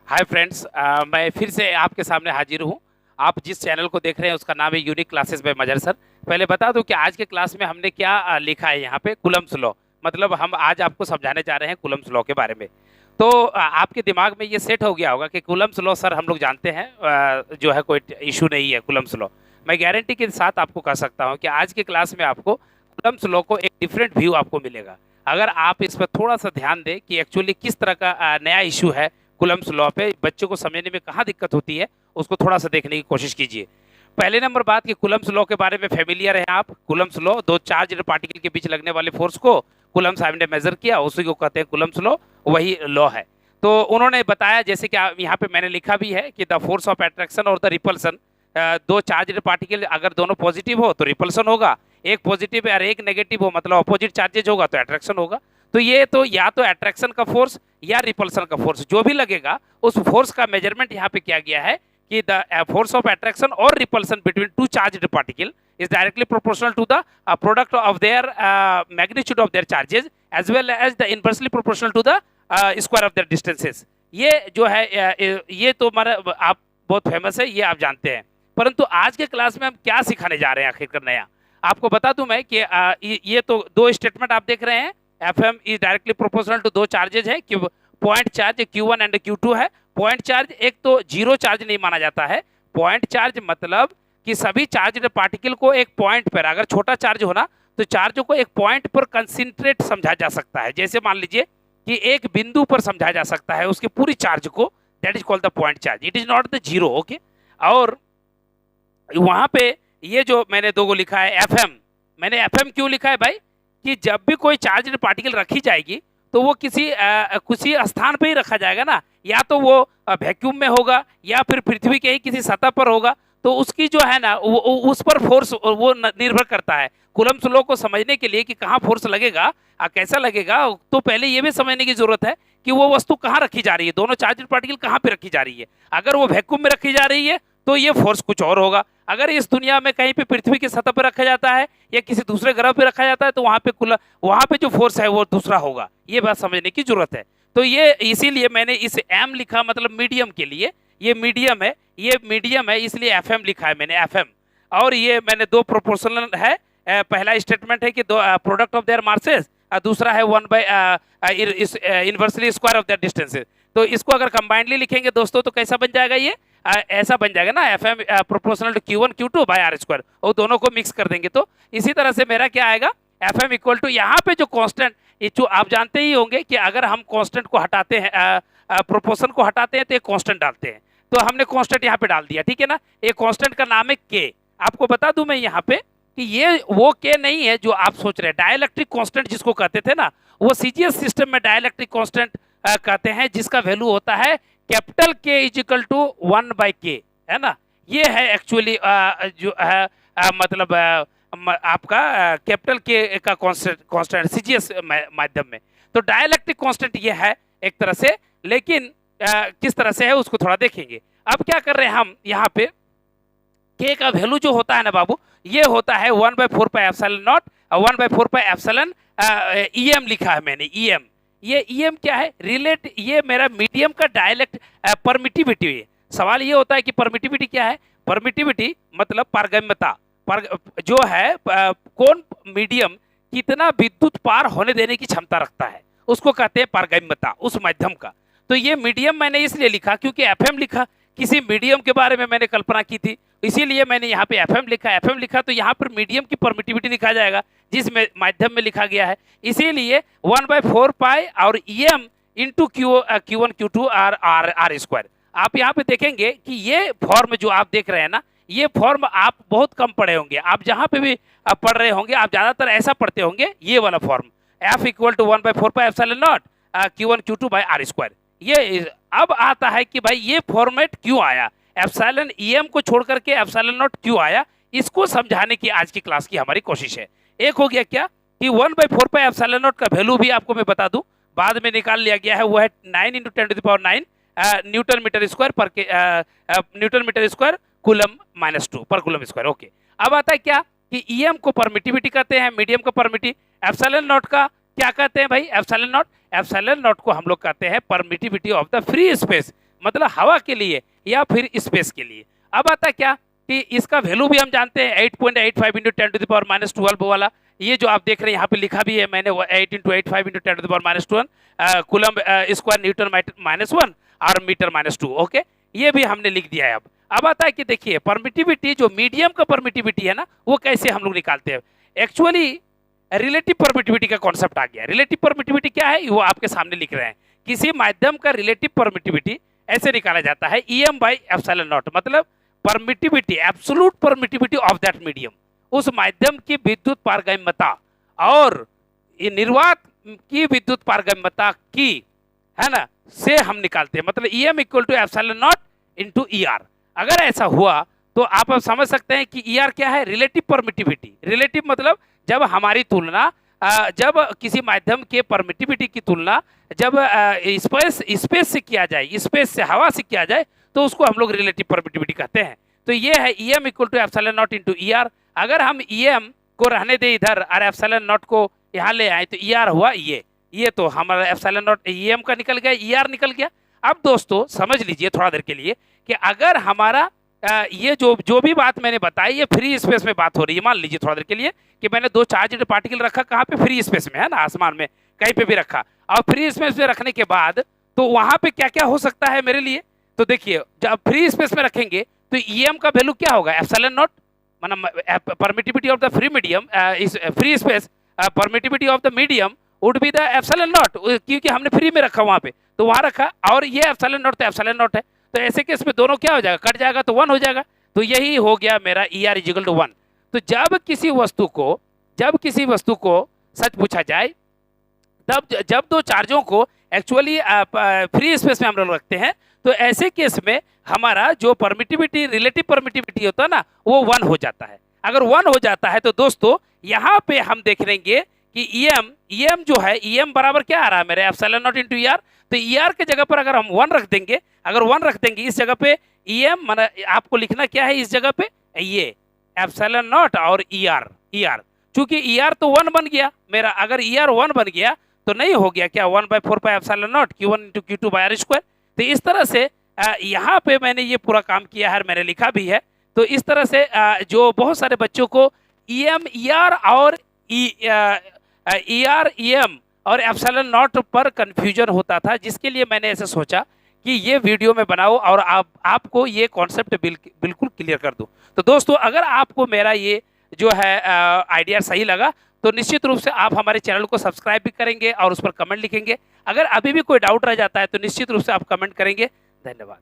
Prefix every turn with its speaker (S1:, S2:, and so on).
S1: Hi friends, मैं फिर से आपके सामने हाजिर हूँ। आप जिस चैनल को देख रहे हैं उसका नाम है यूनिक क्लासेस बाय मजर सर। पहले बता दूं कि आज के क्लास में हमने क्या लिखा है यहाँ पे कुलम्स लॉ। मतलब हम आज आपको समझाने जा रहे हैं कुलम्स लॉ के बारे में। तो आपके दिमाग में ये सेट हो गया होगा कि कुलम्स लॉ सर हम लोग जानते हैं, जो है कोई इशू नहीं है कुलम्स लॉ। मैं गारंटी के साथ आपको कह सकता हूँ कि आज के क्लास में आपको कुलम्स लॉ को एक डिफरेंट व्यू आपको मिलेगा। अगर आप इस पर थोड़ा सा ध्यान दें कि एक्चुअली किस तरह का नया इशू है कुलम्स लॉ पे, बच्चों को समझने में कहाँ दिक्कत होती है, उसको थोड़ा सा देखने की कोशिश कीजिए। पहले नंबर बात कि कुलम्स लॉ के बारे में फेमिलियर हैं आप। कुलम्स लॉ, दो चार्ज पार्टिकल के बीच लगने वाले फोर्स को कुलम्स ने मेजर किया, उसी को कहते हैं कुलम्स लॉ, वही लॉ है। तो उन्होंने बताया, जैसे कि यहाँ पे मैंने लिखा भी है कि द फोर्स ऑफ अट्रैक्शन और द रिपल्सन, दो चार्ज पार्टिकल अगर दोनों पॉजिटिव हो तो रिपल्सन होगा, एक पॉजिटिव और एक नेगेटिव हो मतलब अपोजिट चार्जेज होगा तो अट्रैक्शन होगा। तो ये तो या तो अट्रैक्शन का फोर्स या रिपल्सन का फोर्स जो भी लगेगा, उस फोर्स का मेजरमेंट यहाँ पे किया गया है कि द फोर्स ऑफ अट्रैक्शन और repulsion between two charged particle is directly proportional to the product of their magnitude of their charges as well as the inversely proportional to the square of their distances। ये जो है ये तो आप बहुत famous है, ये आप जानते हैं। परंतु आज के क्लास में हम क्या सिखाने जा रहे हैं आखिरकार नया, आपको बता दूं मैं कि ये तो दो स्टेटमेंट आप देख रहे हैं। F M is directly proportional to दो चार्जेज है कि point charge Q1 and Q2 है। पॉइंट चार्ज एक तो जीरो चार्ज नहीं माना जाता है। पॉइंट चार्ज मतलब कि सभी चार्ज पार्टिकल को एक पॉइंट पर, अगर छोटा चार्ज होना तो चार्ज को एक पॉइंट पर कंसिंट्रेट समझा जा सकता है। जैसे मान लीजिए कि एक बिंदु पर समझा जा सकता है उसके पूरी चार्ज को, that is called the point charge, it is not the zero. Okay, और वहां पे ये जो मैंने दो को लिखा है एफ एम, मैंने एफ एम क्यों लिखा है भाई, कि जब भी कोई चार्ज पार्टिकल रखी जाएगी तो वो किसी स्थान पे ही रखा जाएगा ना, या तो वो वैक्यूम में होगा या फिर पृथ्वी के ही किसी सतह पर होगा। तो उसकी जो है ना उस पर फोर्स वो निर्भर करता है। कूलम्ब्स लॉ को समझने के लिए कि कहाँ फोर्स लगेगा, कैसा लगेगा, तो पहले ये भी समझने की जरूरत है कि वो वस्तु कहाँ रखी जा रही है, दोनों चार्ज पार्टिकल कहाँ पे रखी जा रही है। अगर वो वैक्यूम में रखी जा रही है तो ये फोर्स कुछ और होगा। अगर इस दुनिया में कहीं पे पृथ्वी की सतह पर रखा जाता है या किसी दूसरे ग्रह पर रखा जाता है तो वहां पे जो फोर्स है वो दूसरा होगा। ये बात समझने की जरूरत है। तो ये इसीलिए मैंने इस एम लिखा, मतलब मीडियम के लिए। ये मीडियम है, ये मीडियम है, इसलिए एफ एम लिखा है मैंने, एफ एम। और ये मैंने दो प्रोपोर्शनल है। पहला स्टेटमेंट है कि दो प्रोडक्ट ऑफ देयर मासेस, दूसरा है one by inversely square of their distances. तो इसको अगर कंबाइंडली लिखेंगे दोस्तों तो कैसा बन जाएगा, ये ऐसा बन जाएगा ना, F M proportional to Q1 Q2 by are square, और दोनों को मिक्स कर देंगे तो इसी तरह से मेरा क्या आएगा, एफ एम इक्वल टू, यहाँ पे जो कांस्टेंट, जो आप जानते ही होंगे कि अगर हम कांस्टेंट को हटाते हैं, प्रोपोर्शन को हटाते हैं तो एक कांस्टेंट डालते हैं। तो हमने कांस्टेंट यहाँ पे डाल दिया, ठीक है ना। एक कांस्टेंट का नाम है के। आपको बता दूं मैं यहाँ पे कि ये वो के नहीं है जो आप सोच रहे हैं। डाइलेक्ट्रिक कांस्टेंट जिसको कहते थे ना, वो सीजीएस सिस्टम में डाइलेक्ट्रिक कांस्टेंट कहते हैं, जिसका वैल्यू होता है कैपिटल के इज इक्वल टू 1/k, है ना। ये है एक्चुअली जो है मतलब आपका कैपिटल के का कांस्टेंट सीजीएस माध्यम में। तो डाइलेक्ट्रिक कांस्टेंट ये है एक तरह से, लेकिन किस तरह से है उसको थोड़ा देखेंगे। अब क्या कर रहे हैं हम यहाँ पे, के का वैल्यू जो होता है ना बाबू, ये होता है 1/4πε0, 1/4πε EM लिखा है मैंने, EM। ये EM क्या है, रिलेट, ये मेरा मीडियम का डायलेक्ट परमिटिविटी है। सवाल ये होता है कि परमिटिविटी क्या है। परमिटिविटी मतलब पारगम्यता, जो है कौन मीडियम कितना विद्युत पार होने देने की क्षमता रखता है, उसको कहते हैं पारगम्यता, उस माध्यम का। तो ये मीडियम मैंने इसलिए लिखा क्योंकि एफएम लिखा, किसी मीडियम के बारे में मैंने कल्पना की थी, इसीलिए मैंने यहाँ पे एफएम लिखा। एफएम लिखा तो यहाँ पर मीडियम की परमिटिविटी लिखा जाएगा जिस माध्यम में लिखा गया है। इसीलिए 1/4π और EM into Q1 Q2 are square. आप यहाँ पे देखेंगे कि ये फॉर्म जो आप देख रहे हैं ना, ये फॉर्म आप बहुत कम पढ़े होंगे। आप जहाँ पे भी पढ़ रहे होंगे आप ज्यादातर ऐसा पढ़ते होंगे, ये वाला form, F equal to 1/4πε0 Q1 Q2 by are square. ये अब आता है कि भाई ये फॉर्मेट क्यों आया, एप्सिलॉन EM को छोड़ करके एप्सिलॉन नॉट क्यों आया, इसको समझाने की आज की क्लास की हमारी कोशिश है। एक हो गया क्या कि 1/4π एप्सिलॉन नॉट का वैल्यू भी आपको मैं बता दूं, बाद में निकाल लिया गया है, वो है 9 × 10⁹ न्यूटन मीटर स्क्वायर पर न्यूटन मीटर स्क्वायर कूलम -2 पर कूलम स्क्वायर। ओके, अब आता है क्या कि EM को परमिटिविटी कहते हैं, मीडियम को परमिटिव, एप्सिलॉन नॉट का क्या कहते हैं भाई, एप्सिलॉन नॉट को हम लोग कहते हैं permittivity of the free space. मतलब हवा के लिए या फिर स्पेस के लिए। अब आता क्या कि इसका वैल्यू भी हम जानते हैं 8.85 इंटू 10⁻12 वाला, ये जो आप देख रहे हैं यहाँ पे लिखा भी है मैंने 8 into 85 into 10⁻12 coulomb square Newton -1 और मीटर -2। ओके, ये भी हमने लिख दिया है। अब आता है कि देखिए परमिटिविटी, जो मीडियम का परमिटिविटी है ना, वो कैसे हम लोग निकालते हैं। एक्चुअली रिलेटिव परमिटिविटी का कॉन्सेप्ट आ गया। रिलेटिव परमिटिविटी क्या है वो आपके सामने लिख रहे हैं। किसी माध्यम का रिलेटिव परमिटिविटी ऐसे निकाला जाता है EM बाई एप्सिलॉन नॉट, मतलब permittivity, absolute permittivity of that medium, उस माध्यम की विद्युत पारगम्यता और निर्वात की विद्युत पारगम्यता की, है ना, से हम निकालते हैं। मतलब EM equal to epsilon not into ER। अगर ऐसा हुआ तो आप अब समझ सकते हैं कि ER क्या है, रिलेटिव परमिटिविटी। रिलेटिव मतलब जब हमारी तुलना, जब किसी माध्यम के परमिटिविटी की तुलना जब स्पेस से किया जाए, स्पेस से हवा से किया जाए, तो उसको हम लोग रिलेटिव परमिटिविटी कहते हैं। तो ये है EM equal to epsilon not into ER। अगर हम EM को रहने दे इधर और एप्सिलॉन नॉट को यहाँ ले आए तो ER हुआ ये तो हमारा एप्सिलॉन नॉट EM का निकल गया, ER निकल गया। अब दोस्तों समझ लीजिए थोड़ा देर के लिए कि अगर हमारा ये जो भी बात मैंने बताई, ये फ्री स्पेस में बात हो रही है। मान लीजिए थोड़ा देर के लिए कि मैंने 2 चार्ज पार्टिकल रखा कहाँ पे, फ्री स्पेस में, है ना, आसमान में कहीं पे भी रखा। और फ्री स्पेस में रखने के बाद तो वहां पे क्या क्या हो सकता है मेरे लिए, तो देखिए जब फ्री स्पेस में रखेंगे तो EM का वैल्यू क्या होगा, एप्सिलॉन नॉट, मतलब permittivity of the free medium इस free space, permittivity of the medium would be the epsilon naught, क्योंकि हमने फ्री में रखा वहां पे, तो वहां रखा, और ये एप्सिलॉन नॉट तो एप्सिलॉन नॉट है। तो ऐसे केस में दोनों क्या हो जाएगा, कट जाएगा तो 1 हो जाएगा। तो यही हो गया मेरा ER इक्वल टू 1। तो जब किसी वस्तु को सच पूछा जाए, तब जब 2 चार्जों को एक्चुअली फ्री स्पेस में हम लोग रखते हैं, तो ऐसे केस में हमारा जो परमिटिविटी, रिलेटिव परमिटिविटी होता है ना, वो 1 हो जाता है। अगर 1 हो जाता है तो दोस्तों यहाँ पे हम देख लेंगे कि EM जो है, EM बराबर क्या आ रहा है मेरे, एप्सिलॉन नॉट इंटू ER। तो ER के जगह पर अगर हम 1 रख देंगे, अगर 1 रख देंगे इस जगह पे, EM माना आपको लिखना क्या है इस जगह पे, ये एप्सिलॉन नॉट और ER। चूंकि ER तो 1 बन गया मेरा, अगर ER 1 बन गया तो नहीं हो गया क्या, 1/4 pi epsilon not Q1 into Q2 by R²। तो इस तरह से यहाँ पे मैंने ये पूरा काम किया है, मैंने लिखा भी है। तो इस तरह से जो बहुत सारे बच्चों को EM, ER और ER, EM और एप्सिलॉन नॉट पर कंफ्यूजन होता था, जिसके लिए मैंने ऐसे सोचा कि ये वीडियो में बनाओ और आपको ये कॉन्सेप्ट बिल्कुल क्लियर कर दूं। तो दोस्तों अगर आपको मेरा ये जो है आइडिया सही लगा तो निश्चित रूप से आप हमारे चैनल को सब्सक्राइब भी करेंगे और उस पर कमेंट लिखेंगे। अगर अभी भी कोई डाउट रह जाता है तो निश्चित रूप से आप कमेंट करेंगे। धन्यवाद।